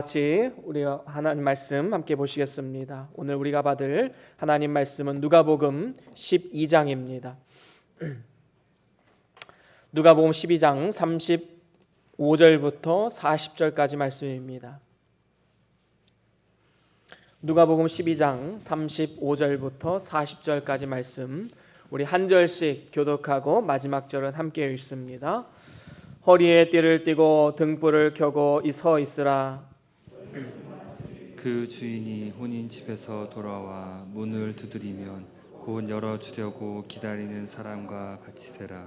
같이 우리가 하나님 말씀 함께 보시겠습니다. 오늘 우리가 받을 하나님 말씀은 누가복음 12장입니다. 누가복음 12장 35절부터 40절까지 말씀입니다. 누가복음 12장 35절부터 40절까지 말씀, 우리 한 절씩 교독하고 마지막 절은 함께 읽습니다. 허리에 띠를 띠고 등불을 켜고 서 있으라. 그 주인이 혼인 집에서 돌아와 문을 두드리면 곧 열어주려고 기다리는 사람과 같이 되라.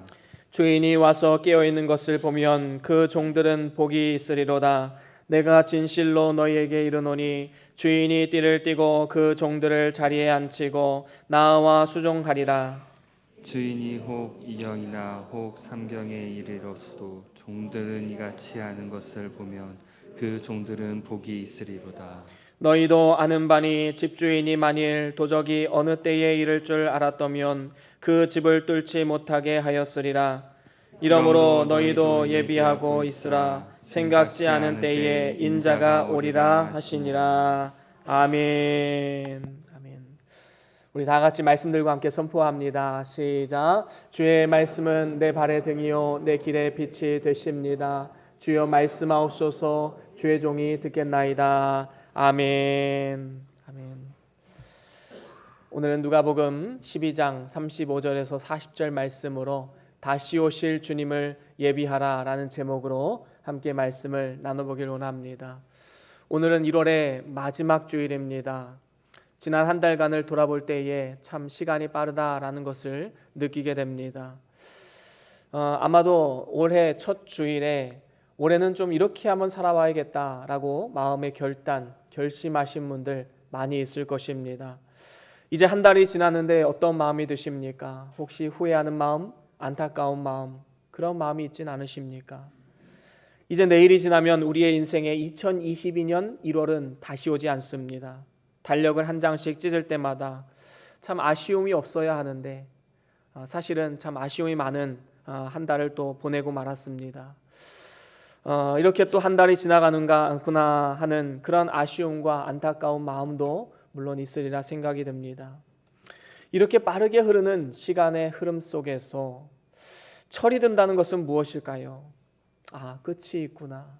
주인이 와서 깨어 있는 것을 보면 그 종들은 복이 있으리로다. 내가 진실로 너희에게 이르노니 주인이 띠를 띠고 그 종들을 자리에 앉히고 나와 수종하리라. 주인이 혹 이경이나 혹 삼경에 이르러서도 종들은 이같이 하는 것을 보면 그 종들은 복이 있으리로다. 너희도 아는 바니 집주인이 만일 도적이 어느 때에 이를 줄 알았더면 그 집을 뚫지 못하게 하였으리라. 이러므로 너희도 예비하고 있으라. 생각지 않은 때에 인자가 오리라 하시니라. 아멘. 아멘. 우리 다 같이 말씀 들고 함께 선포합니다. 시작. 주의 말씀은 내 발의 등이요 내 길의 빛이 되십니다. 주여 말씀하옵소서. 주의 종이 듣겠나이다. 아멘. 아멘. 오늘은 누가복음 12장 35절에서 40절 말씀으로 다시 오실 주님을 예비하라라는 제목으로 함께 말씀을 나눠보길 원합니다. 오늘은 1월의 마지막 주일입니다. 지난 한 달간을 돌아볼 때에 참 시간이 빠르다라는 것을 느끼게 됩니다. 아마도 올해 첫 주일에 올해는 좀 이렇게 한번 살아봐야겠다라고 마음의 결심하신 분들 많이 있을 것입니다. 이제 한 달이 지났는데 어떤 마음이 드십니까? 혹시 후회하는 마음, 안타까운 마음, 그런 마음이 있진 않으십니까? 이제 내일이 지나면 우리의 인생에 2022년 1월은 다시 오지 않습니다. 달력을 한 장씩 찢을 때마다 참 아쉬움이 없어야 하는데 사실은 참 아쉬움이 많은 한 달을 또 보내고 말았습니다. 이렇게 또 한 달이 지나가는구나 하는 그런 아쉬움과 안타까운 마음도 물론 있으리라 생각이 됩니다. 이렇게 빠르게 흐르는 시간의 흐름 속에서 철이 든다는 것은 무엇일까요? 끝이 있구나.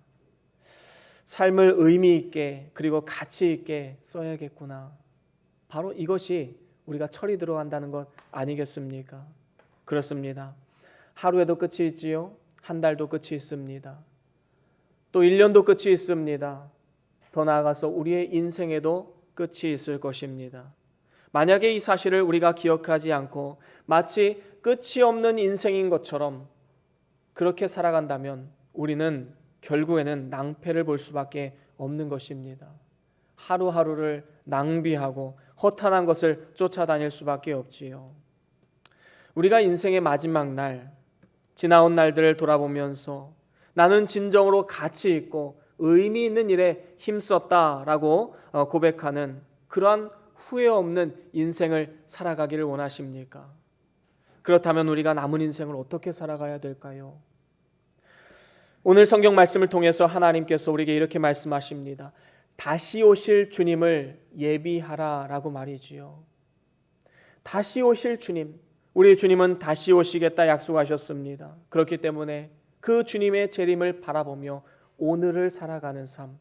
삶을 의미 있게 그리고 가치 있게 써야겠구나. 바로 이것이 우리가 철이 들어간다는 것 아니겠습니까? 그렇습니다. 하루에도 끝이 있지요. 한 달도 끝이 있습니다. 또 1년도 끝이 있습니다. 더 나아가서 우리의 인생에도 끝이 있을 것입니다. 만약에 이 사실을 우리가 기억하지 않고 마치 끝이 없는 인생인 것처럼 그렇게 살아간다면 우리는 결국에는 낭패를 볼 수밖에 없는 것입니다. 하루하루를 낭비하고 허탄한 것을 쫓아다닐 수밖에 없지요. 우리가 인생의 마지막 날, 지나온 날들을 돌아보면서 나는 진정으로 가치 있고 의미 있는 일에 힘썼다라고 고백하는 그러한 후회 없는 인생을 살아가기를 원하십니까? 그렇다면 우리가 남은 인생을 어떻게 살아가야 될까요? 오늘 성경 말씀을 통해서 하나님께서 우리에게 이렇게 말씀하십니다. 다시 오실 주님을 예비하라라고 말이지요. 다시 오실 주님, 우리 주님은 다시 오시겠다 약속하셨습니다. 그렇기 때문에 그 주님의 재림을 바라보며 오늘을 살아가는 삶,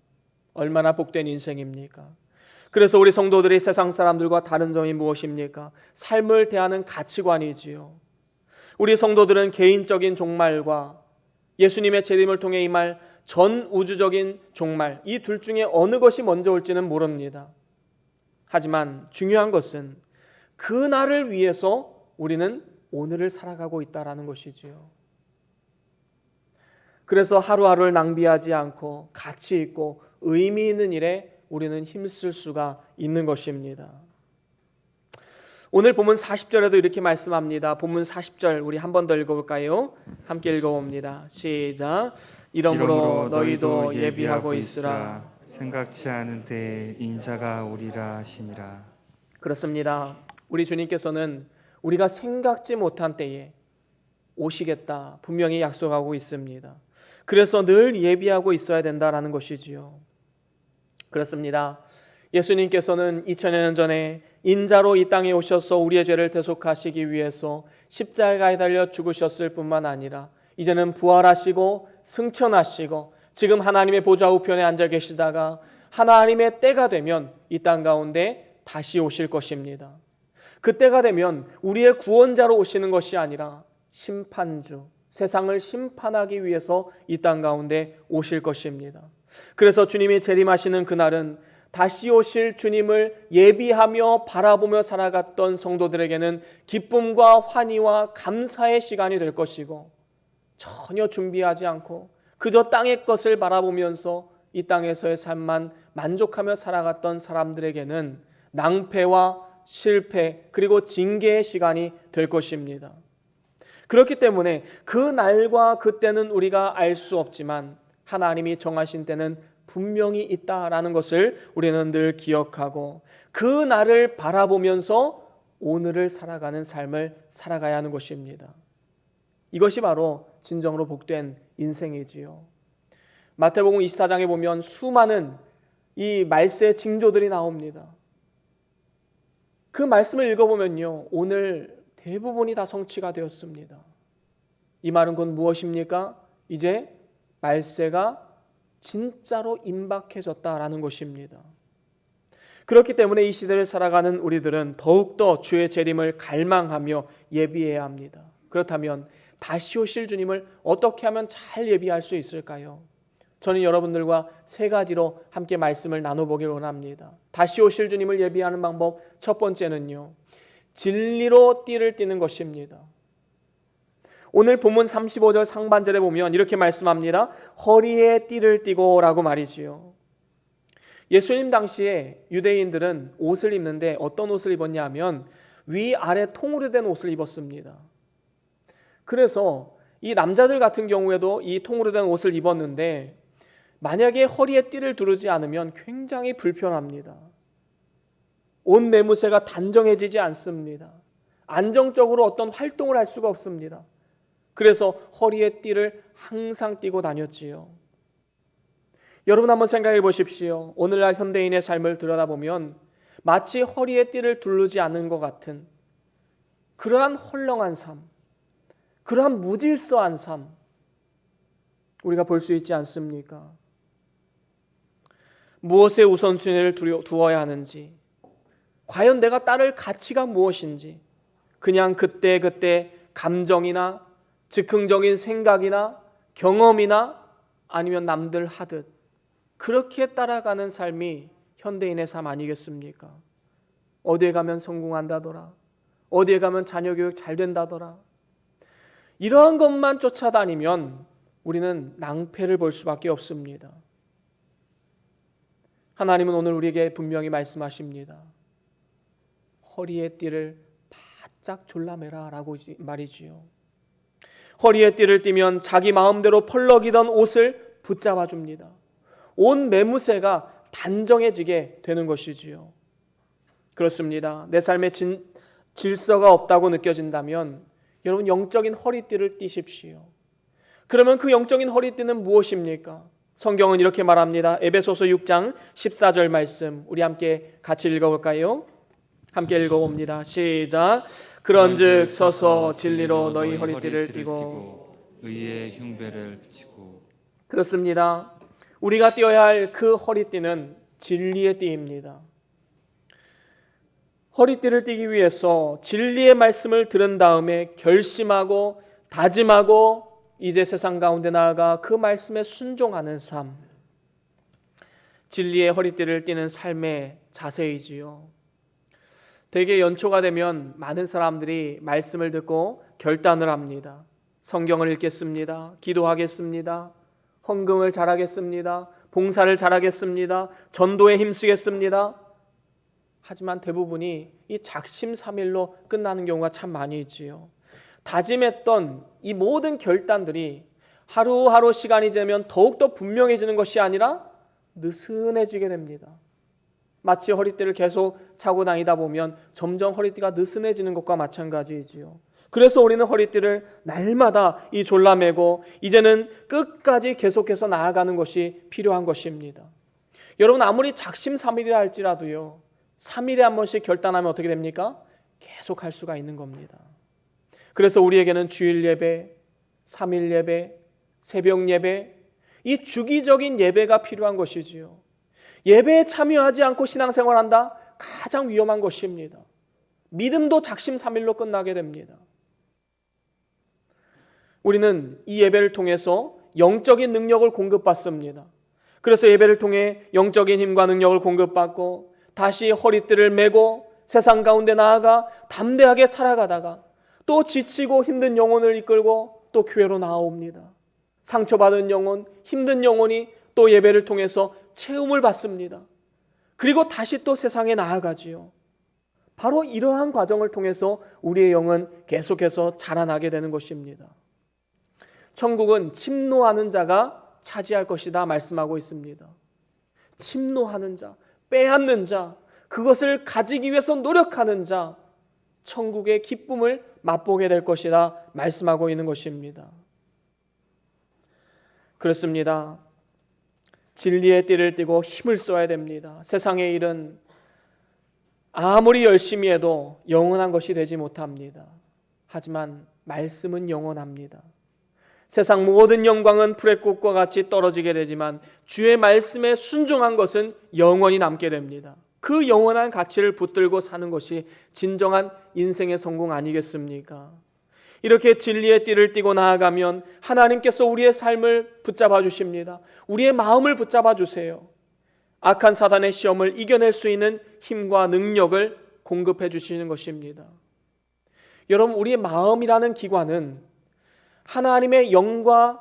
얼마나 복된 인생입니까? 그래서 우리 성도들이 세상 사람들과 다른 점이 무엇입니까? 삶을 대하는 가치관이지요. 우리 성도들은 개인적인 종말과 예수님의 재림을 통해 임할 전 우주적인 종말, 이 둘 중에 어느 것이 먼저 올지는 모릅니다. 하지만 중요한 것은 그 날을 위해서 우리는 오늘을 살아가고 있다는 것이지요. 그래서 하루하루를 낭비하지 않고 가치 있고 의미 있는 일에 우리는 힘쓸 수가 있는 것입니다. 오늘 본문 40절에도 이렇게 말씀합니다. 본문 40절 우리 한 번 더 읽어볼까요? 함께 읽어봅니다. 시작. 이러므로 너희도 예비하고 있으라. 생각지 않은 때에 인자가 오리라 하시니라. 그렇습니다. 우리 주님께서는 우리가 생각지 못한 때에 오시겠다 분명히 약속하고 있습니다. 그래서 늘 예비하고 있어야 된다라는 것이지요. 그렇습니다. 예수님께서는 2000여 년 전에 인자로 이 땅에 오셔서 우리의 죄를 대속하시기 위해서 십자가에 달려 죽으셨을 뿐만 아니라 이제는 부활하시고 승천하시고 지금 하나님의 보좌 우편에 앉아 계시다가 하나님의 때가 되면 이 땅 가운데 다시 오실 것입니다. 그때가 되면 우리의 구원자로 오시는 것이 아니라 심판주, 세상을 심판하기 위해서 이 땅 가운데 오실 것입니다. 그래서 주님이 재림하시는 그날은 다시 오실 주님을 예비하며 바라보며 살아갔던 성도들에게는 기쁨과 환희와 감사의 시간이 될 것이고, 전혀 준비하지 않고 그저 땅의 것을 바라보면서 이 땅에서의 삶만 만족하며 살아갔던 사람들에게는 낭패와 실패 그리고 징계의 시간이 될 것입니다. 그렇기 때문에 그 날과 그때는 우리가 알 수 없지만 하나님이 정하신 때는 분명히 있다라는 것을 우리는 늘 기억하고 그 날을 바라보면서 오늘을 살아가는 삶을 살아가야 하는 것입니다. 이것이 바로 진정으로 복된 인생이지요. 마태복음 24장에 보면 수많은 이 말세 징조들이 나옵니다. 그 말씀을 읽어보면요, 오늘 대부분이 다 성취가 되었습니다. 이 말은 곧 무엇입니까? 이제 말세가 진짜로 임박해졌다라는 것입니다. 그렇기 때문에 이 시대를 살아가는 우리들은 더욱더 주의 재림을 갈망하며 예비해야 합니다. 그렇다면 다시 오실 주님을 어떻게 하면 잘 예비할 수 있을까요? 저는 여러분들과 세 가지로 함께 말씀을 나눠보길 원합니다. 다시 오실 주님을 예비하는 방법, 첫 번째는요, 진리로 띠를 띠는 것입니다. 오늘 본문 35절 상반절에 보면 이렇게 말씀합니다. 허리에 띠를 띠고 라고 말이지요. 예수님 당시에 유대인들은 옷을 입는데 어떤 옷을 입었냐 하면 위아래 통으로 된 옷을 입었습니다. 그래서 이 남자들 같은 경우에도 이 통으로 된 옷을 입었는데 만약에 허리에 띠를 두르지 않으면 굉장히 불편합니다. 옷 매무새가 단정해지지 않습니다. 안정적으로 어떤 활동을 할 수가 없습니다. 그래서 허리에 띠를 항상 띠고 다녔지요. 여러분 한번 생각해 보십시오. 오늘날 현대인의 삶을 들여다보면 마치 허리에 띠를 두르지 않는 것 같은 그러한 헐렁한 삶, 그러한 무질서한 삶 우리가 볼 수 있지 않습니까? 무엇에 우선순위를 두어야 하는지, 과연 내가 따를 가치가 무엇인지 그냥 그때그때 감정이나 즉흥적인 생각이나 경험이나 아니면 남들 하듯 그렇게 따라가는 삶이 현대인의 삶 아니겠습니까? 어디에 가면 성공한다더라, 어디에 가면 자녀 교육 잘 된다더라, 이러한 것만 쫓아다니면 우리는 낭패를 볼 수밖에 없습니다. 하나님은 오늘 우리에게 분명히 말씀하십니다. 허리에 띠를 바짝 졸라매라 라고 말이지요. 허리에 띠를 띠면 자기 마음대로 펄럭이던 옷을 붙잡아 줍니다. 옷 매무새가 단정해지게 되는 것이지요. 그렇습니다. 내 삶에 질서가 없다고 느껴진다면 여러분 영적인 허리띠를 띠십시오. 그러면 그 영적인 허리띠는 무엇입니까? 성경은 이렇게 말합니다. 에베소서 6장 14절 말씀 우리 함께 같이 읽어볼까요? 함께 읽어봅니다. 시작. 그런즉 서서 진리로 너희 허리띠를 띠고 의의 흉배를 붙이고. 그렇습니다. 우리가 띄어야 할 그 허리띠는 진리의 띠입니다. 허리띠를 띠기 위해서 진리의 말씀을 들은 다음에 결심하고 다짐하고 이제 세상 가운데 나아가 그 말씀에 순종하는 삶, 진리의 허리띠를 띠는 삶의 자세이지요. 대개 연초가 되면 많은 사람들이 말씀을 듣고 결단을 합니다. 성경을 읽겠습니다. 기도하겠습니다. 헌금을 잘하겠습니다. 봉사를 잘하겠습니다. 전도에 힘쓰겠습니다. 하지만 대부분이 이 작심삼일로 끝나는 경우가 참 많이 있지요. 다짐했던 이 모든 결단들이 하루하루 시간이 지나면 더욱더 분명해지는 것이 아니라 느슨해지게 됩니다. 마치 허리띠를 계속 차고 다니다 보면 점점 허리띠가 느슨해지는 것과 마찬가지이지요. 그래서 우리는 허리띠를 날마다 이 졸라매고 이제는 끝까지 계속해서 나아가는 것이 필요한 것입니다. 여러분 아무리 작심삼일이라 할지라도요 3일에 한 번씩 결단하면 어떻게 됩니까? 계속 할 수가 있는 겁니다. 그래서 우리에게는 주일 예배, 3일 예배, 새벽 예배, 이 주기적인 예배가 필요한 것이지요. 예배에 참여하지 않고 신앙생활한다? 가장 위험한 것입니다. 믿음도 작심삼일로 끝나게 됩니다. 우리는 이 예배를 통해서 영적인 능력을 공급받습니다. 그래서 예배를 통해 영적인 힘과 능력을 공급받고 다시 허리띠를 메고 세상 가운데 나아가 담대하게 살아가다가 또 지치고 힘든 영혼을 이끌고 또 교회로 나아옵니다. 상처받은 영혼, 힘든 영혼이 또 예배를 통해서 체험을 받습니다. 그리고 다시 또 세상에 나아가지요. 바로 이러한 과정을 통해서 우리의 영은 계속해서 자라나게 되는 것입니다. 천국은 침노하는 자가 차지할 것이다 말씀하고 있습니다. 침노하는 자, 빼앗는 자, 그것을 가지기 위해서 노력하는 자, 천국의 기쁨을 맛보게 될 것이다 말씀하고 있는 것입니다. 그렇습니다. 진리의 띠를 띠고 힘을 써야 됩니다. 세상의 일은 아무리 열심히 해도 영원한 것이 되지 못합니다. 하지만 말씀은 영원합니다. 세상 모든 영광은 불의 꽃과 같이 떨어지게 되지만 주의 말씀에 순종한 것은 영원히 남게 됩니다. 그 영원한 가치를 붙들고 사는 것이 진정한 인생의 성공 아니겠습니까? 이렇게 진리의 띠를 띠고 나아가면 하나님께서 우리의 삶을 붙잡아 주십니다. 우리의 마음을 붙잡아 주세요. 악한 사단의 시험을 이겨낼 수 있는 힘과 능력을 공급해 주시는 것입니다. 여러분, 우리의 마음이라는 기관은 하나님의 영과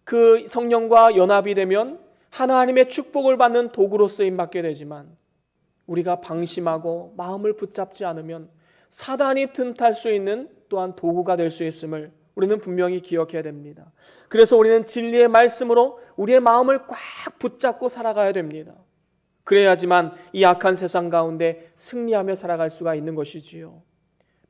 그 성령과 연합이 되면 하나님의 축복을 받는 도구로 쓰임받게 되지만 우리가 방심하고 마음을 붙잡지 않으면 사단이 틈탈 수 있는 또한 도구가 될 수 있음을 우리는 분명히 기억해야 됩니다. 그래서 우리는 진리의 말씀으로 우리의 마음을 꽉 붙잡고 살아가야 됩니다. 그래야지만 이 악한 세상 가운데 승리하며 살아갈 수가 있는 것이지요.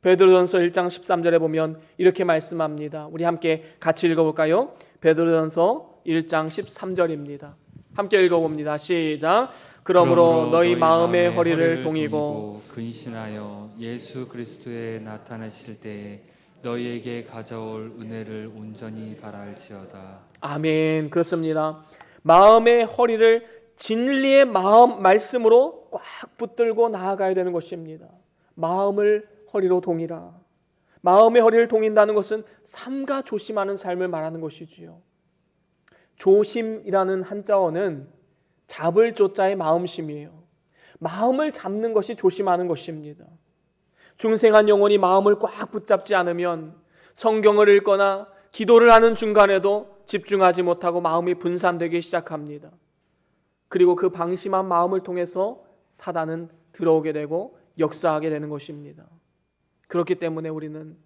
베드로전서 1장 13절에 보면 이렇게 말씀합니다. 우리 함께 같이 읽어볼까요? 베드로전서 1장 13절입니다. 함께 읽어봅니다. 시작. 그러므로 너희 마음의 허리를 동이고 근신하여 예수 그리스도에 나타나실 때에 너희에게 가져올 은혜를 온전히 바랄지어다. 아멘. 그렇습니다. 마음의 허리를 진리의 마음 말씀으로 꽉 붙들고 나아가야 되는 것입니다. 마음을 허리로 동이라. 마음의 허리를 동인다는 것은 삼가 조심하는 삶을 말하는 것이지요. 조심이라는 한자어는 잡을 조자의 마음심이에요. 마음을 잡는 것이 조심하는 것입니다. 중생한 영혼이 마음을 꽉 붙잡지 않으면 성경을 읽거나 기도를 하는 중간에도 집중하지 못하고 마음이 분산되기 시작합니다. 그리고 그 방심한 마음을 통해서 사단은 들어오게 되고 역사하게 되는 것입니다. 그렇기 때문에 우리는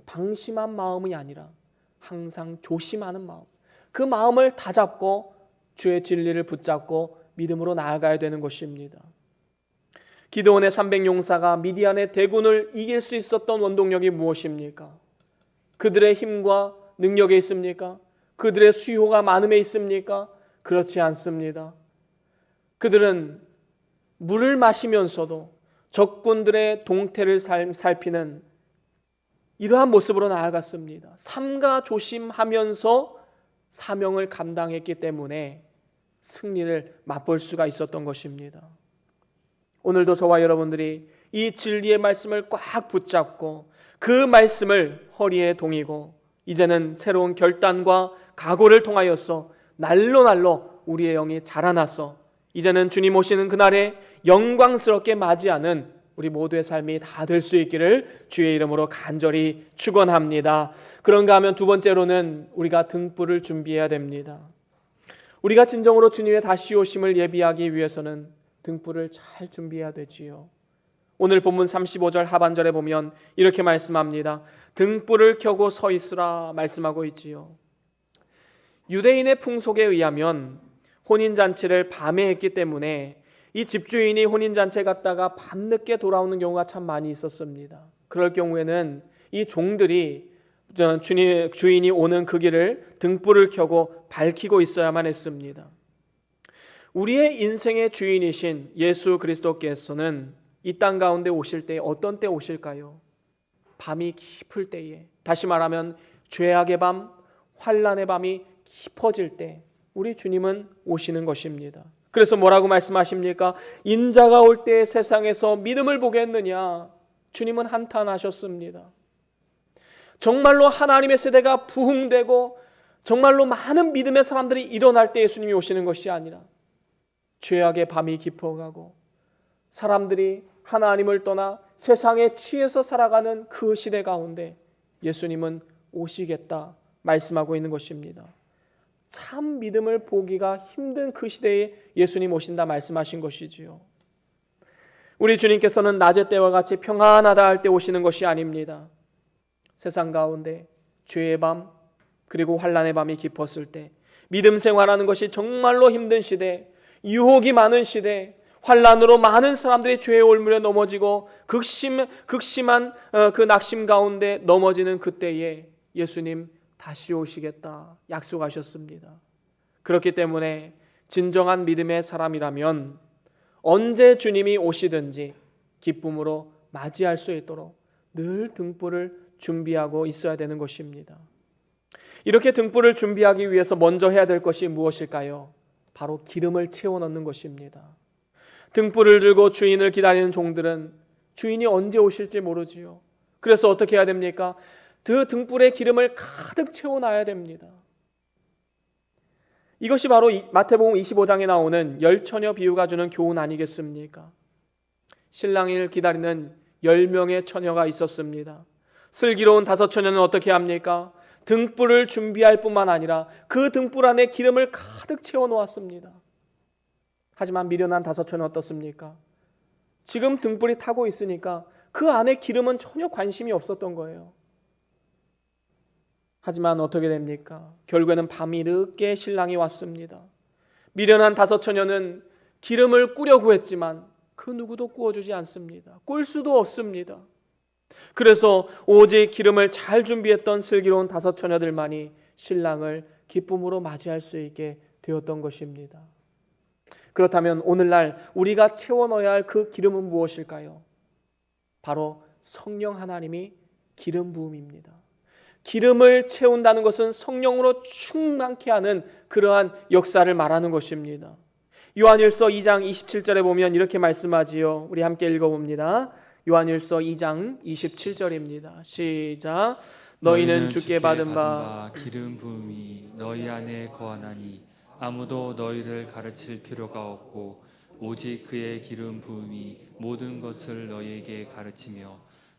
방심한 마음이 아니라 항상 조심하는 마음, 그 마음을 다잡고 주의 진리를 붙잡고 믿음으로 나아가야 되는 것입니다. 기드온의 300용사가 미디안의 대군을 이길 수 있었던 원동력이 무엇입니까? 그들의 힘과 능력에 있습니까? 그들의 수요가 많음에 있습니까? 그렇지 않습니다. 그들은 물을 마시면서도 적군들의 동태를 살피는 이러한 모습으로 나아갔습니다. 삼가 조심하면서 사명을 감당했기 때문에 승리를 맛볼 수가 있었던 것입니다. 오늘도 저와 여러분들이 이 진리의 말씀을 꽉 붙잡고 그 말씀을 허리에 동이고 이제는 새로운 결단과 각오를 통하여서 날로 우리의 영이 자라나서 이제는 주님 오시는 그날에 영광스럽게 맞이하는 우리 모두의 삶이 다 될 수 있기를 주의 이름으로 간절히 축원합니다. 그런가 하면 두 번째로는 우리가 등불을 준비해야 됩니다. 우리가 진정으로 주님의 다시 오심을 예비하기 위해서는 등불을 잘 준비해야 되지요. 오늘 본문 35절 하반절에 보면 이렇게 말씀합니다. 등불을 켜고 서 있으라 말씀하고 있지요. 유대인의 풍속에 의하면 혼인잔치를 밤에 했기 때문에 이 집주인이 혼인잔치에 갔다가 밤늦게 돌아오는 경우가 참 많이 있었습니다. 그럴 경우에는 이 종들이 주인이 오는 그 길을 등불을 켜고 밝히고 있어야만 했습니다. 우리의 인생의 주인이신 예수 그리스도께서는 이 땅 가운데 오실 때 어떤 때 오실까요? 밤이 깊을 때에, 다시 말하면 죄악의 밤, 환난의 밤이 깊어질 때 우리 주님은 오시는 것입니다. 그래서 뭐라고 말씀하십니까? 인자가 올 때 세상에서 믿음을 보겠느냐? 주님은 한탄하셨습니다. 정말로 하나님의 세대가 부흥되고 정말로 많은 믿음의 사람들이 일어날 때 예수님이 오시는 것이 아니라 죄악의 밤이 깊어가고 사람들이 하나님을 떠나 세상에 취해서 살아가는 그 시대 가운데 예수님은 오시겠다 말씀하고 있는 것입니다. 참 믿음을 보기가 힘든 그 시대에 예수님 오신다 말씀하신 것이지요. 우리 주님께서는 낮의 때와 같이 평안하다 할 때 오시는 것이 아닙니다. 세상 가운데 죄의 밤 그리고 환난의 밤이 깊었을 때, 믿음 생활하는 것이 정말로 힘든 시대, 유혹이 많은 시대, 환난으로 많은 사람들이 죄의 올무에 넘어지고 극심한 그 낙심 가운데 넘어지는 그때에 예수님 다시 오시겠다 약속하셨습니다. 그렇기 때문에 진정한 믿음의 사람이라면 언제 주님이 오시든지 기쁨으로 맞이할 수 있도록 늘 등불을 준비하고 있어야 되는 것입니다. 이렇게 등불을 준비하기 위해서 먼저 해야 될 것이 무엇일까요? 바로 기름을 채워 넣는 것입니다. 등불을 들고 주인을 기다리는 종들은 주인이 언제 오실지 모르지요. 그래서 어떻게 해야 됩니까? 그 등불에 기름을 가득 채워놔야 됩니다. 이것이 바로 마태복음 25장에 나오는 열처녀 비유가 주는 교훈 아니겠습니까? 신랑을 기다리는 10명의 처녀가 있었습니다. 슬기로운 5처녀는 어떻게 합니까? 등불을 준비할 뿐만 아니라 그 등불 안에 기름을 가득 채워놓았습니다. 하지만 미련한 5처녀는 어떻습니까? 지금 등불이 타고 있으니까 그 안에 기름은 전혀 관심이 없었던 거예요. 하지만 어떻게 됩니까? 결국에는 밤이 늦게 신랑이 왔습니다. 미련한 5처녀는 기름을 꾸려고 했지만 그 누구도 구워주지 않습니다. 꿀 수도 없습니다. 그래서 오직 기름을 잘 준비했던 슬기로운 5처녀들만이 신랑을 기쁨으로 맞이할 수 있게 되었던 것입니다. 그렇다면 오늘날 우리가 채워 넣어야 할 그 기름은 무엇일까요? 바로 성령 하나님이 기름 부음입니다. 기름을 채운다는 것은 성령으로 충만케 하는 그러한 역사를 말하는 것입니다. 요한일서 2장 27절에 보면 이렇게 말씀하지요. 우리 함께 읽어봅니다. 요한일서 2장 27절입니다. 시작. 너희는 주께 받은 바 기름 부음이 너희 안에 거하나니 아무도 너희를 가르칠 필요가 없고 오직 그의 기름 부음이 모든 것을 너희에게 가르치며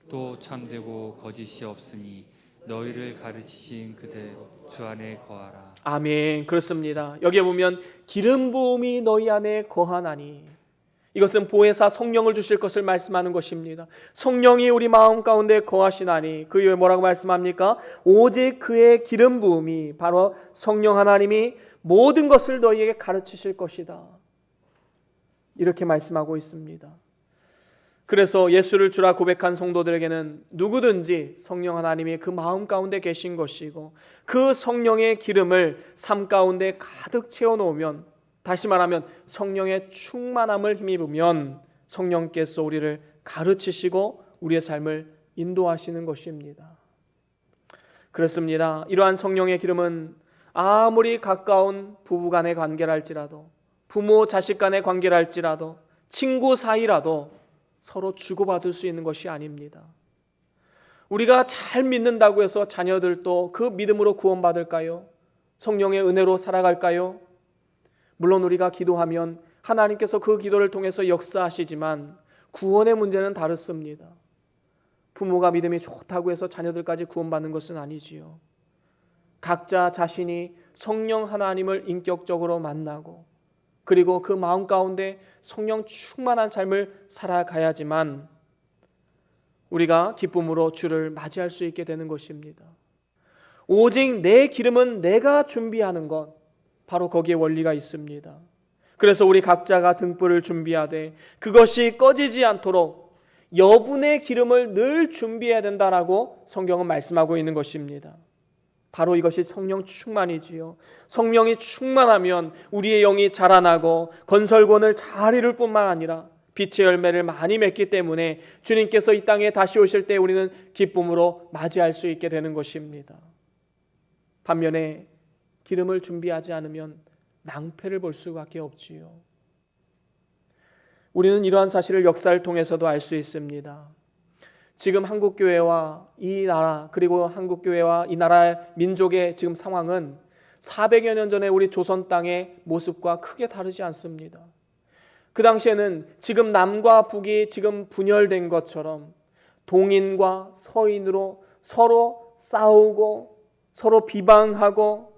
또 참되고 거짓이 없으니 너희를 가르치신 그대로 주 안에 거하라. 아멘. 그렇습니다. 여기에 보면 기름 부음이 너희 안에 거하나니, 이것은 보혜사 성령을 주실 것을 말씀하는 것입니다. 성령이 우리 마음 가운데 거하시나니, 그 이후에 뭐라고 말씀합니까? 오직 그의 기름 부음이, 바로 성령 하나님이 모든 것을 너희에게 가르치실 것이다. 이렇게 말씀하고 있습니다. 그래서 예수를 주라 고백한 성도들에게는 누구든지 성령 하나님이 그 마음 가운데 계신 것이고 그 성령의 기름을 삶 가운데 가득 채워놓으면, 다시 말하면 성령의 충만함을 힘입으면 성령께서 우리를 가르치시고 우리의 삶을 인도하시는 것입니다. 그렇습니다. 이러한 성령의 기름은 아무리 가까운 부부간의 관계랄지라도, 부모 자식 간의 관계랄지라도, 친구 사이라도 서로 주고받을 수 있는 것이 아닙니다. 우리가 잘 믿는다고 해서 자녀들도 그 믿음으로 구원받을까요? 성령의 은혜로 살아갈까요? 물론 우리가 기도하면 하나님께서 그 기도를 통해서 역사하시지만 구원의 문제는 다릅니다. 부모가 믿음이 좋다고 해서 자녀들까지 구원받는 것은 아니지요. 각자 자신이 성령 하나님을 인격적으로 만나고 그리고 그 마음 가운데 성령 충만한 삶을 살아가야지만 우리가 기쁨으로 주를 맞이할 수 있게 되는 것입니다. 오직 내 기름은 내가 준비하는 것, 바로 거기에 원리가 있습니다. 그래서 우리 각자가 등불을 준비하되 그것이 꺼지지 않도록 여분의 기름을 늘 준비해야 된다라고 성경은 말씀하고 있는 것입니다. 바로 이것이 성령 충만이지요. 성령이 충만하면 우리의 영이 자라나고 건설권을 잘 이룰 뿐만 아니라 빛의 열매를 많이 맺기 때문에 주님께서 이 땅에 다시 오실 때 우리는 기쁨으로 맞이할 수 있게 되는 것입니다. 반면에 기름을 준비하지 않으면 낭패를 볼 수밖에 없지요. 우리는 이러한 사실을 역사를 통해서도 알 수 있습니다. 지금 한국교회와 이 나라, 그리고 한국교회와 이 나라의 민족의 지금 상황은 400여 년 전에 우리 조선 땅의 모습과 크게 다르지 않습니다. 그 당시에는 지금 남과 북이 지금 분열된 것처럼 동인과 서인으로 서로 싸우고 서로 비방하고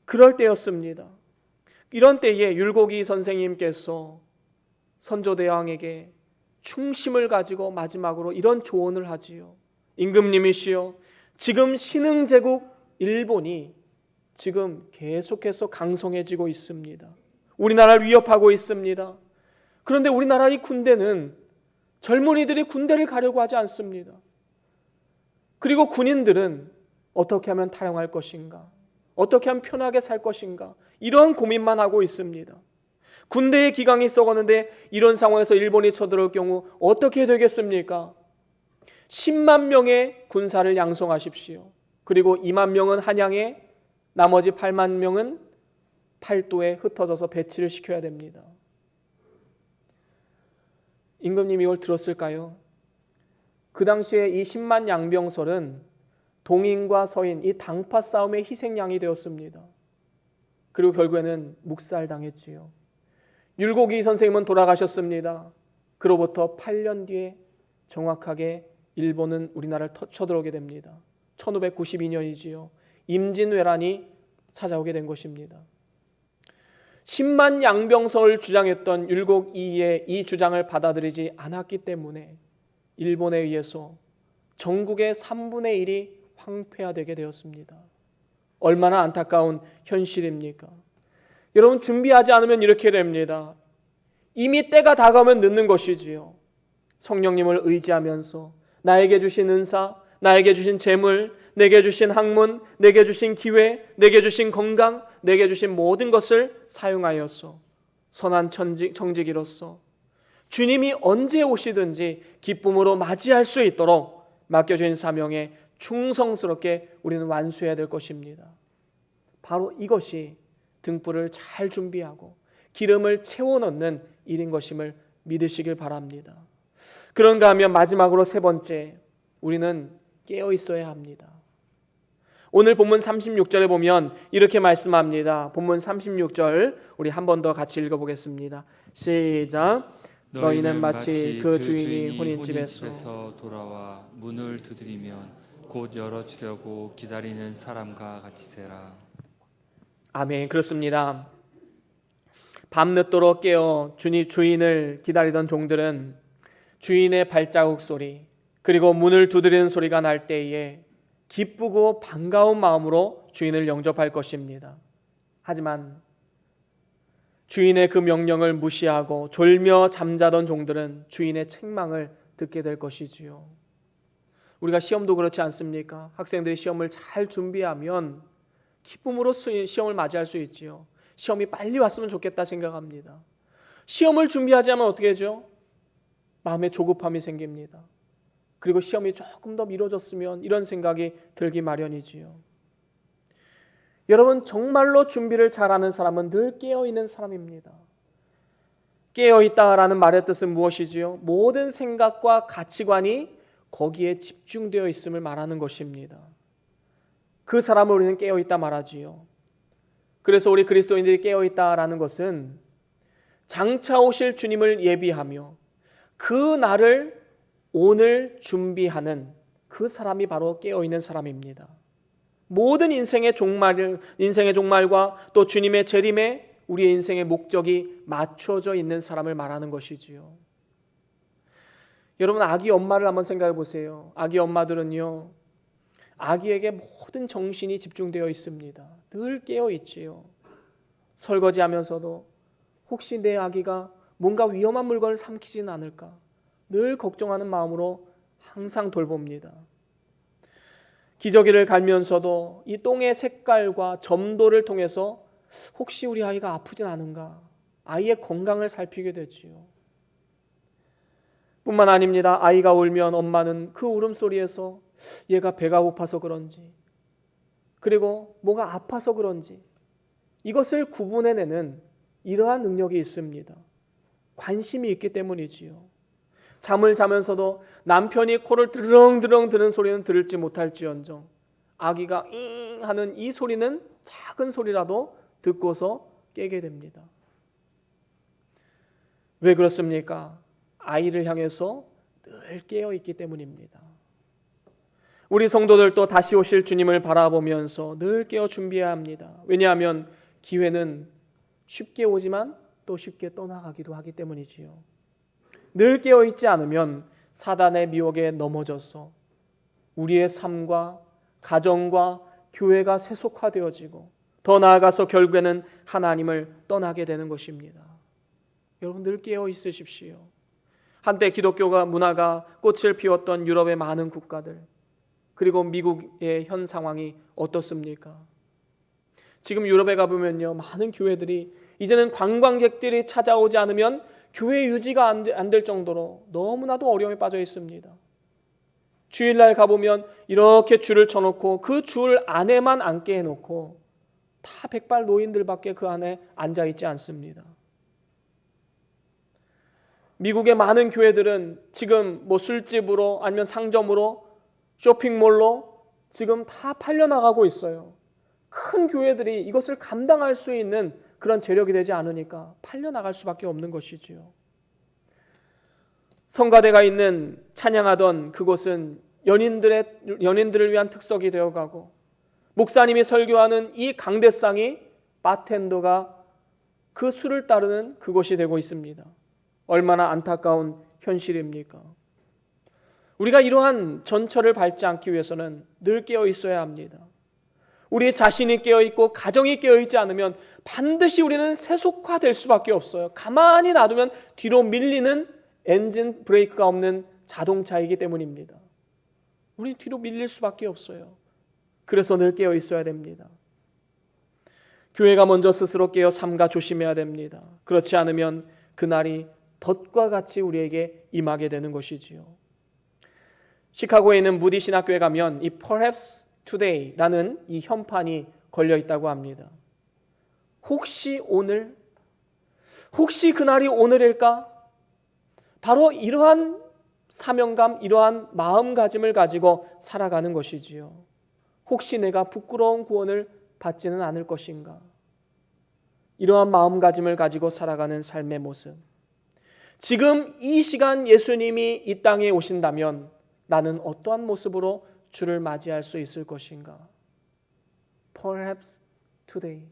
그럴 때였습니다. 이런 때에 율곡이 선생님께서 선조대왕에게 충심을 가지고 마지막으로 이런 조언을 하지요. 임금님이시여, 지금 신흥제국 일본이 지금 계속해서 강성해지고 있습니다. 우리나라를 위협하고 있습니다. 그런데 우리나라 이 군대는 젊은이들이 군대를 가려고 하지 않습니다. 그리고 군인들은 어떻게 하면 탈영할 것인가? 어떻게 하면 편하게 살 것인가? 이런 고민만 하고 있습니다. 군대의 기강이 썩었는데 이런 상황에서 일본이 쳐들어올 경우 어떻게 되겠습니까? 10만 명의 군사를 양성하십시오. 그리고 2만 명은 한양에, 나머지 8만 명은 팔도에 흩어져서 배치를 시켜야 됩니다. 임금님이 이걸 들었을까요? 그 당시에 이 10만 양병설은 동인과 서인, 이 당파 싸움의 희생양이 되었습니다. 그리고 결국에는 묵살당했지요. 율곡이 선생님은 돌아가셨습니다. 그로부터 8년 뒤에 정확하게 일본은 우리나라를 쳐들어오게 됩니다. 1592년이지요. 임진왜란이 찾아오게 된 것입니다. 10만 양병설을 주장했던 율곡 이의 이 주장을 받아들이지 않았기 때문에 일본에 의해서 전국의 3분의 1이 황폐화되게 되었습니다. 얼마나 안타까운 현실입니까? 여러분, 준비하지 않으면 이렇게 됩니다. 이미 때가 다가오면 늦는 것이지요. 성령님을 의지하면서 나에게 주신 은사, 나에게 주신 재물, 내게 주신 학문, 내게 주신 기회, 내게 주신 건강, 내게 주신 모든 것을 사용하여서 선한 청지기로서 주님이 언제 오시든지 기쁨으로 맞이할 수 있도록 맡겨주신 사명에 충성스럽게 우리는 완수해야 될 것입니다. 바로 이것이 등불을 잘 준비하고 기름을 채워 넣는 일인 것임을 믿으시길 바랍니다. 그런가 하면 마지막으로 세 번째, 우리는 깨어 있어야 합니다. 오늘 본문 36절에 보면 이렇게 말씀합니다. 본문 36절 우리 한 번 더 같이 읽어보겠습니다. 시작. 너희는 마치 그 주인이 혼인집에서 돌아와 문을 두드리면 곧 열어주려고 기다리는 사람과 같이 되라. 아멘. 그렇습니다. 밤늦도록 깨어 주인을 기다리던 종들은 주인의 발자국 소리 그리고 문을 두드리는 소리가 날 때에 기쁘고 반가운 마음으로 주인을 영접할 것입니다. 하지만 주인의 그 명령을 무시하고 졸며 잠자던 종들은 주인의 책망을 듣게 될 것이지요. 우리가 시험도 그렇지 않습니까? 학생들이 시험을 잘 준비하면 기쁨으로 시험을 맞이할 수 있지요. 시험이 빨리 왔으면 좋겠다 생각합니다. 시험을 준비하지 않으면 어떻게 하죠? 마음에 조급함이 생깁니다. 그리고 시험이 조금 더 미뤄졌으면 이런 생각이 들기 마련이지요. 여러분, 정말로 준비를 잘하는 사람은 늘 깨어있는 사람입니다. 깨어있다라는 말의 뜻은 무엇이지요? 모든 생각과 가치관이 거기에 집중되어 있음을 말하는 것입니다. 그 사람을 우리는 깨어있다 말하지요. 그래서 우리 그리스도인들이 깨어있다라는 것은 장차 오실 주님을 예비하며 그 날을 오늘 준비하는 그 사람이 바로 깨어있는 사람입니다. 모든 인생의 종말과 또 주님의 재림에 우리의 인생의 목적이 맞춰져 있는 사람을 말하는 것이지요. 여러분, 아기 엄마를 한번 생각해 보세요. 아기 엄마들은요, 아기에게 모든 정신이 집중되어 있습니다. 늘 깨어 있지요. 설거지하면서도 혹시 내 아기가 뭔가 위험한 물건을 삼키지는 않을까 늘 걱정하는 마음으로 항상 돌봅니다. 기저귀를 갈면서도 이 똥의 색깔과 점도를 통해서 혹시 우리 아이가 아프진 않은가, 아이의 건강을 살피게 되지요. 뿐만 아닙니다. 아이가 울면 엄마는 그 울음소리에서 얘가 배가 고파서 그런지, 그리고 뭐가 아파서 그런지 이것을 구분해내는 이러한 능력이 있습니다. 관심이 있기 때문이지요. 잠을 자면서도 남편이 코를 드렁드렁 드는 소리는 들을지 못할지언정 아기가 잉 하는 이 소리는 작은 소리라도 듣고서 깨게 됩니다. 왜 그렇습니까? 아이를 향해서 늘 깨어 있기 때문입니다. 우리 성도들도 다시 오실 주님을 바라보면서 늘 깨어 준비해야 합니다. 왜냐하면 기회는 쉽게 오지만 또 쉽게 떠나가기도 하기 때문이지요. 늘 깨어 있지 않으면 사단의 미혹에 넘어져서 우리의 삶과 가정과 교회가 세속화되어지고 더 나아가서 결국에는 하나님을 떠나게 되는 것입니다. 여러분 늘 깨어 있으십시오. 한때 기독교가 문화가 꽃을 피웠던 유럽의 많은 국가들, 그리고 미국의 현 상황이 어떻습니까? 지금 유럽에 가보면요, 많은 교회들이 이제는 관광객들이 찾아오지 않으면 교회 유지가 안 될 정도로 너무나도 어려움에 빠져 있습니다. 주일날 가보면 이렇게 줄을 쳐놓고 그 줄 안에만 앉게 해놓고 다 백발 노인들밖에 그 안에 앉아 있지 않습니다. 미국의 많은 교회들은 지금 뭐 술집으로 아니면 상점으로 쇼핑몰로 지금 다 팔려나가고 있어요. 큰 교회들이 이것을 감당할 수 있는 그런 재력이 되지 않으니까 팔려나갈 수밖에 없는 것이지요. 성가대가 있는 찬양하던 그곳은 연인들을 위한 특석이 되어가고, 목사님이 설교하는 이 강대상이 바텐더가 그 술을 따르는 그곳이 되고 있습니다. 얼마나 안타까운 현실입니까? 우리가 이러한 전철을 밟지 않기 위해서는 늘 깨어 있어야 합니다. 우리 자신이 깨어있고 가정이 깨어있지 않으면 반드시 우리는 세속화될 수밖에 없어요. 가만히 놔두면 뒤로 밀리는 엔진 브레이크가 없는 자동차이기 때문입니다. 우리는 뒤로 밀릴 수밖에 없어요. 그래서 늘 깨어있어야 됩니다. 교회가 먼저 스스로 깨어 삼가 조심해야 됩니다. 그렇지 않으면 그날이 덫과 같이 우리에게 임하게 되는 것이지요. 시카고에 있는 무디 신학교에 가면 이 Perhaps Today라는 이 현판이 걸려 있다고 합니다. 혹시 오늘, 혹시 그날이 오늘일까? 바로 이러한 사명감, 이러한 마음가짐을 가지고 살아가는 것이지요. 혹시 내가 부끄러운 구원을 받지는 않을 것인가? 이러한 마음가짐을 가지고 살아가는 삶의 모습. 지금 이 시간 예수님이 이 땅에 오신다면 나는 어떠한 모습으로 주를 맞이할 수 있을 것인가? Perhaps today.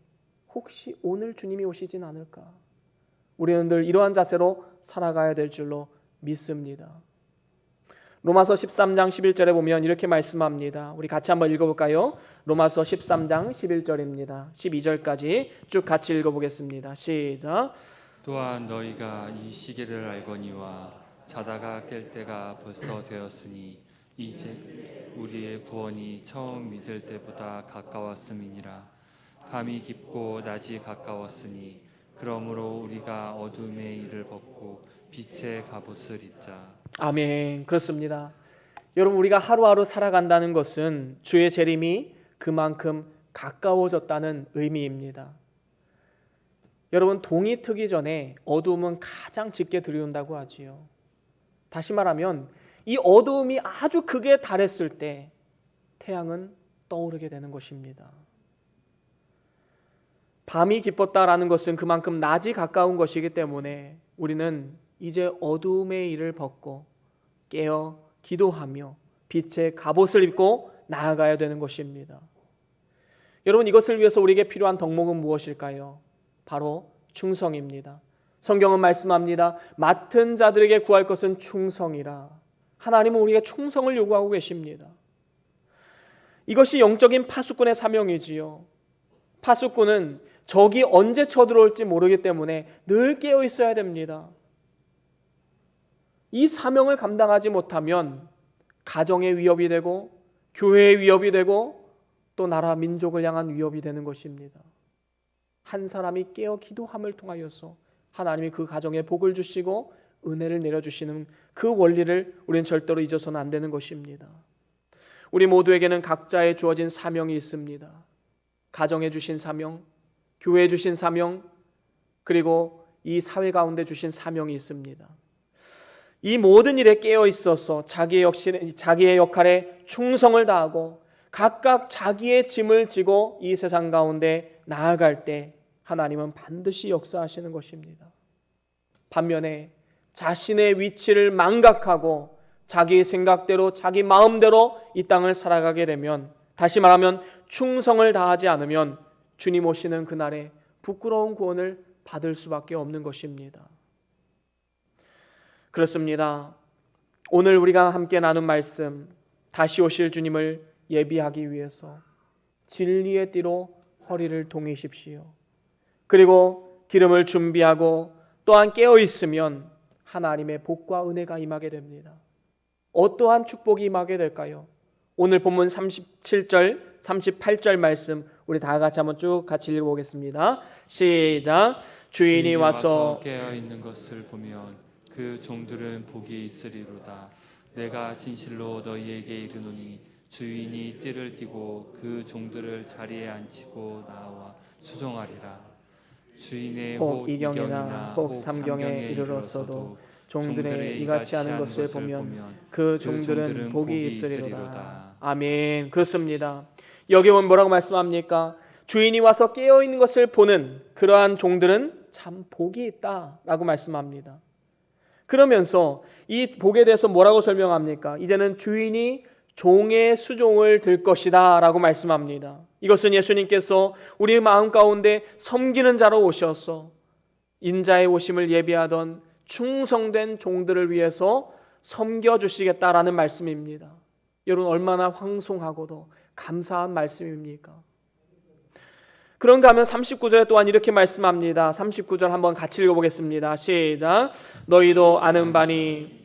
혹시 오늘 주님이 오시진 않을까? 우리는 늘 이러한 자세로 살아가야 될 줄로 믿습니다. 로마서 13장 11절에 보면 이렇게 말씀합니다. 우리 같이 한번 읽어볼까요? 로마서 13장 11절입니다. 12절까지 쭉 같이 읽어보겠습니다. 시작. 또한 너희가 이 시기를 알거니와 자다가 깰 때가 벌써 되었으니 이제 우리의 구원이 처음 믿을 때보다 가까웠음이니라. 밤이 깊고 낮이 가까웠으니 그러므로 우리가 어둠의 일을 벗고 빛의 갑옷을 입자. 아멘. 그렇습니다. 여러분, 우리가 하루하루 살아간다는 것은 주의 재림이 그만큼 가까워졌다는 의미입니다. 여러분, 동이 트기 전에 어두움은 가장 짙게 들이온다고 하지요. 다시 말하면 이 어두움이 아주 극에 달했을 때 태양은 떠오르게 되는 것입니다. 밤이 깊었다라는 것은 그만큼 낮이 가까운 것이기 때문에 우리는 이제 어두움의 일을 벗고 깨어 기도하며 빛의 갑옷을 입고 나아가야 되는 것입니다. 여러분, 이것을 위해서 우리에게 필요한 덕목은 무엇일까요? 바로 충성입니다. 성경은 말씀합니다. 맡은 자들에게 구할 것은 충성이라. 하나님은 우리에게 충성을 요구하고 계십니다. 이것이 영적인 파수꾼의 사명이지요. 파수꾼은 적이 언제 쳐들어올지 모르기 때문에 늘 깨어 있어야 됩니다. 이 사명을 감당하지 못하면 가정에 위협이 되고 교회의 위협이 되고 또 나라 민족을 향한 위협이 되는 것입니다. 한 사람이 깨어 기도함을 통하여서 하나님이 그 가정에 복을 주시고 은혜를 내려주시는 그 원리를 우리는 절대로 잊어서는 안 되는 것입니다. 우리 모두에게는 각자의 주어진 사명이 있습니다. 가정에 주신 사명, 교회에 주신 사명, 그리고 이 사회 가운데 주신 사명이 있습니다. 이 모든 일에 깨어 있어서 자기의 역할에 충성을 다하고 각각 자기의 짐을 지고 이 세상 가운데 나아갈 때 하나님은 반드시 역사하시는 것입니다. 반면에 자신의 위치를 망각하고 자기 생각대로 자기 마음대로 이 땅을 살아가게 되면, 다시 말하면 충성을 다하지 않으면 주님 오시는 그날에 부끄러운 구원을 받을 수밖에 없는 것입니다. 그렇습니다. 오늘 우리가 함께 나눈 말씀, 다시 오실 주님을 예비하기 위해서 진리의 띠로 허리를 동이십시오. 그리고 기름을 준비하고 또한 깨어 있으면 하나님의 복과 은혜가 임하게 됩니다. 어떠한 축복이 임하게 될까요? 오늘 본문 37절, 38절 말씀 우리 다 같이 한번 쭉 같이 읽어보겠습니다. 시작. 주인이 와서 깨어 있는 것을 보면 그 종들은 복이 있으리로다. 내가 진실로 너희에게 이르노니 주인이 띠를 띠고 그 종들을 자리에 앉히고 나와 수종하리라. 주인의 혹 이경이나 혹 삼경에 이르렀어도 종들의 이같이 하는 것을 보면 그 종들은 복이 있으리로다. 아멘. 그렇습니다. 여기 보면 뭐라고 말씀합니까? 주인이 와서 깨어있는 것을 보는 그러한 종들은 참 복이 있다라고 말씀합니다. 그러면서 이 복에 대해서 뭐라고 설명합니까? 이제는 주인이 종의 수종을 들 것이다 라고 말씀합니다. 이것은 예수님께서 우리 마음 가운데 섬기는 자로 오셔서 인자의 오심을 예비하던 충성된 종들을 위해서 섬겨주시겠다라는 말씀입니다. 여러분, 얼마나 황송하고도 감사한 말씀입니까? 그런가 하면 39절에 또한 이렇게 말씀합니다. 39절 한번 같이 읽어보겠습니다. 시작. 너희도 아는 바니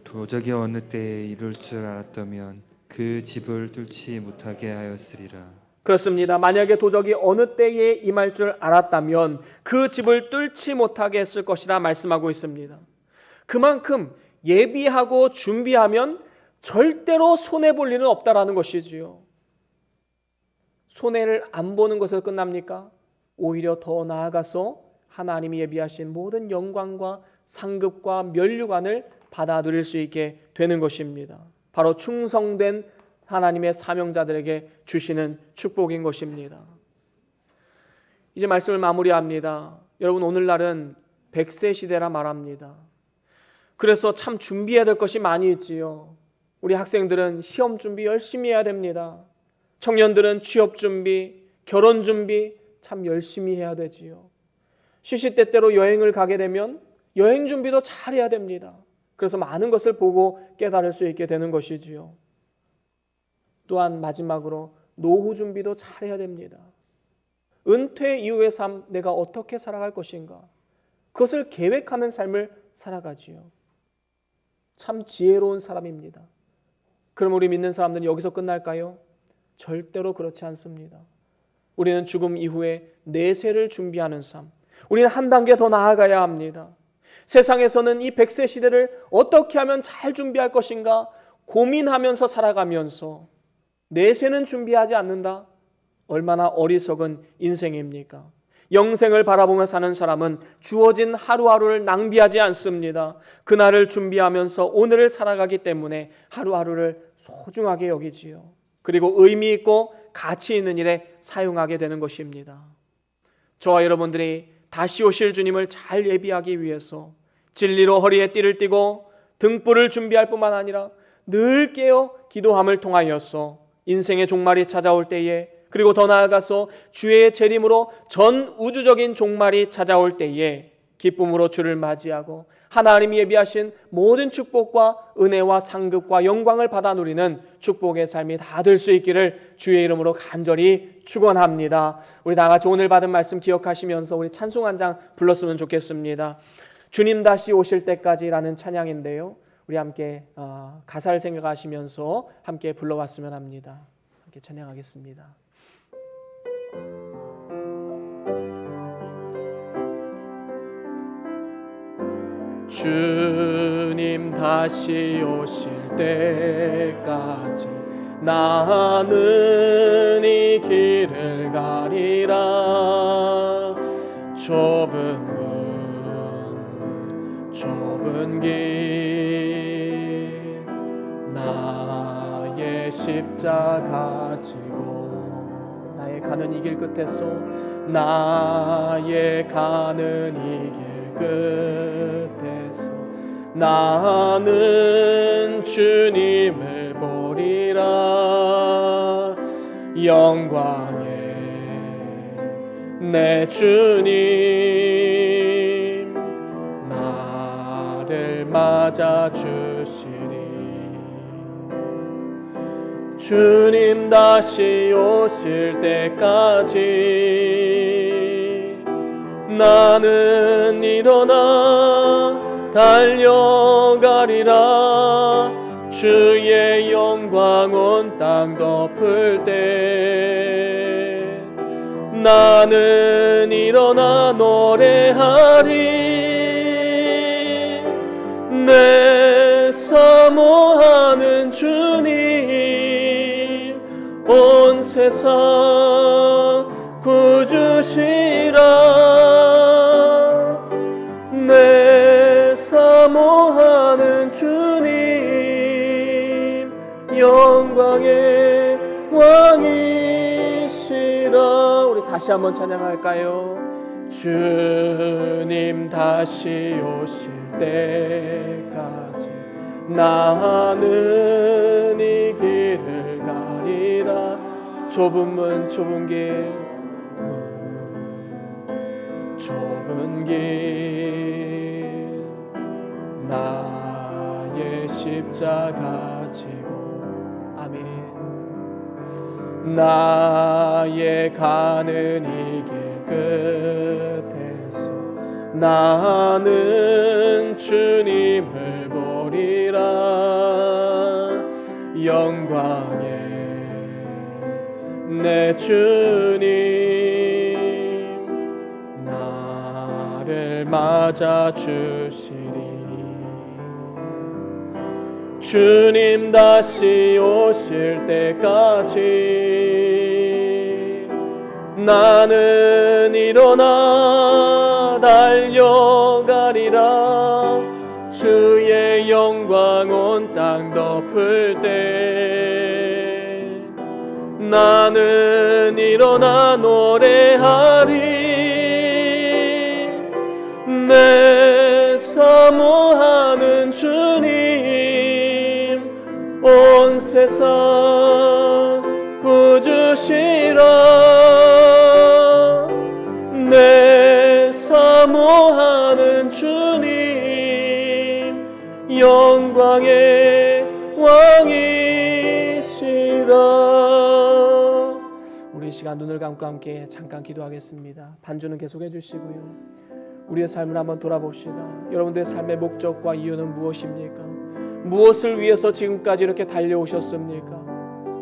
도적이 어느 때에 이룰 줄 알았다면 그 집을 뚫지 못하게 하였으리라. 그렇습니다. 만약에 도적이 어느 때에 임할 줄 알았다면 그 집을 뚫지 못하게 했을 것이라 말씀하고 있습니다. 그만큼 예비하고 준비하면 절대로 손해볼 일은 없다라는 것이지요. 손해를 안 보는 것에서 끝납니까? 오히려 더 나아가서 하나님이 예비하신 모든 영광과 상급과 면류관을 받아 누릴 수 있게 되는 것입니다. 바로 충성된 하나님의 사명자들에게 주시는 축복인 것입니다. 이제 말씀을 마무리합니다. 여러분, 오늘날은 100세 시대라 말합니다. 그래서 참 준비해야 될 것이 많이 있지요. 우리 학생들은 시험 준비 열심히 해야 됩니다. 청년들은 취업 준비, 결혼 준비 참 열심히 해야 되지요. 시시때때로 여행을 가게 되면 여행 준비도 잘 해야 됩니다. 그래서 많은 것을 보고 깨달을 수 있게 되는 것이지요. 또한 마지막으로 노후 준비도 잘 해야 됩니다. 은퇴 이후의 삶, 내가 어떻게 살아갈 것인가, 그것을 계획하는 삶을 살아가지요. 참 지혜로운 사람입니다. 그럼 우리 믿는 사람들은 여기서 끝날까요? 절대로 그렇지 않습니다. 우리는 죽음 이후에 내세를 준비하는 삶, 우리는 한 단계 더 나아가야 합니다. 세상에서는 이 100세 시대를 어떻게 하면 잘 준비할 것인가 고민하면서 살아가면서 내세는 준비하지 않는다? 얼마나 어리석은 인생입니까? 영생을 바라보며 사는 사람은 주어진 하루하루를 낭비하지 않습니다. 그날을 준비하면서 오늘을 살아가기 때문에 하루하루를 소중하게 여기지요. 그리고 의미 있고 가치 있는 일에 사용하게 되는 것입니다. 저와 여러분들이 다시 오실 주님을 잘 예비하기 위해서 진리로 허리에 띠를 띠고 등불을 준비할 뿐만 아니라 늘 깨어 기도함을 통하여서 인생의 종말이 찾아올 때에, 그리고 더 나아가서 주의 재림으로 전 우주적인 종말이 찾아올 때에 기쁨으로 주를 맞이하고 하나님이 예비하신 모든 축복과 은혜와 상급과 영광을 받아 누리는 축복의 삶이 다 될 수 있기를 주의 이름으로 간절히 축원합니다. 우리 다 같이 오늘 받은 말씀 기억하시면서 우리 찬송 한 장 불렀으면 좋겠습니다. 주님 다시 오실 때까지라는 찬양인데요, 우리 함께 가사를 생각하시면서 함께 불러봤으면 합니다. 함께 찬양하겠습니다. 주님 다시 오실 때까지 나는 이 길을 가리라. 좁은 문 좁은 길 나의 십자가 지고 나의 가는 이 길 끝에서 나의 가는 이 길 끝에서 나는 주님을 보리라. 영광의 내 주님 나를 맞아 주시리. 주님 다시 오실 때까지 나는 일어나 달려가리라. 주의 영광 온 땅 덮을 때 나는 일어나 노래하리. 내 사모하는 주님 온 세상 구주시라. 내 사모하는 주님 영광의 왕이시라. 우리 다시 한번 찬양할까요? 주님 다시 오실 때까지 나는 이 길을 가리라. 좁은 문 좁은 길 좁은 길 나의 십자가 지고 아멘. 나의 가는 이 길 끝에서 나는 주님을 보리라. 영광의 내 주님 나를 맞아 주시리. 주님 다시 오실 때까지 나는 일어나 달려가리라. 주의 영광 온 땅 덮을 때 나는 일어나 노래하리. 내 사모하는 주님 온 세상 구주시라. 내 사모하는 주님 영광의 왕이시라. 우리 이 시간 눈을 감고 함께 잠깐 기도하겠습니다. 반주는 계속해 주시고요. 우리의 삶을 한번 돌아봅시다. 여러분들의 삶의 목적과 이유는 무엇입니까? 무엇을 위해서 지금까지 이렇게 달려오셨습니까?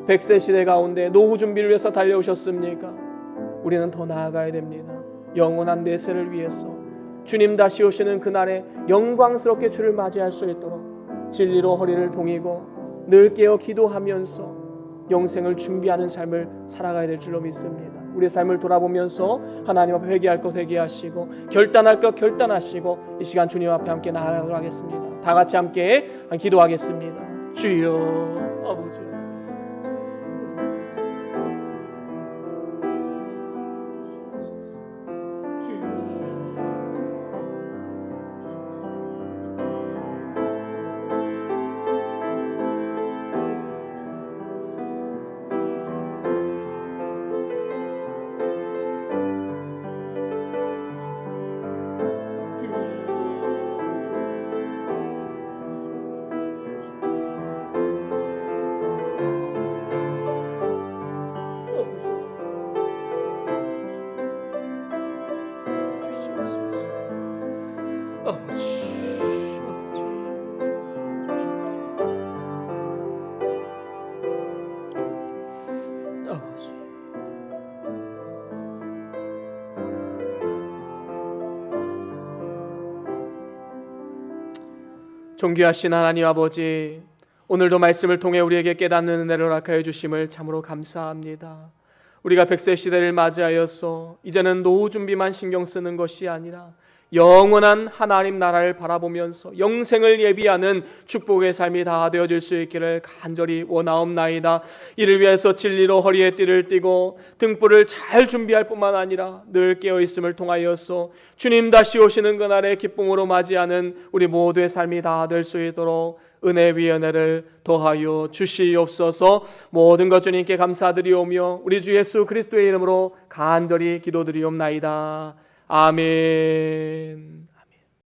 100세 시대 가운데 노후 준비를 위해서 달려오셨습니까? 우리는 더 나아가야 됩니다. 영원한 내세를 위해서 주님 다시 오시는 그날에 영광스럽게 주를 맞이할 수 있도록 진리로 허리를 동이고 늘 깨어 기도하면서 영생을 준비하는 삶을 살아가야 될 줄로 믿습니다. 우리의 삶을 돌아보면서 하나님 앞에 회개할 것 회개하시고 결단할 것 결단하시고 이 시간 주님 앞에 함께 나아가도록 하겠습니다. 다 같이 함께 기도하겠습니다. 주여 아버지 존귀하신 하나님 아버지, 오늘도 말씀을 통해 우리에게 깨닫는 은혜를 허락하여 주심을 참으로 감사합니다. 우리가 100세 시대를 맞이하였어 이제는 노후 준비만 신경 쓰는 것이 아니라 영원한 하나님 나라를 바라보면서 영생을 예비하는 축복의 삶이 다 되어질 수 있기를 간절히 원하옵나이다. 이를 위해서 진리로 허리에 띠를 띠고 등불을 잘 준비할 뿐만 아니라 늘 깨어있음을 통하여서 주님 다시 오시는 그날의 기쁨으로 맞이하는 우리 모두의 삶이 다 될 수 있도록 은혜 위에 은혜를 더하여 주시옵소서. 모든 것 주님께 감사드리오며 우리 주 예수 그리스도의 이름으로 간절히 기도드리옵나이다. 아멘.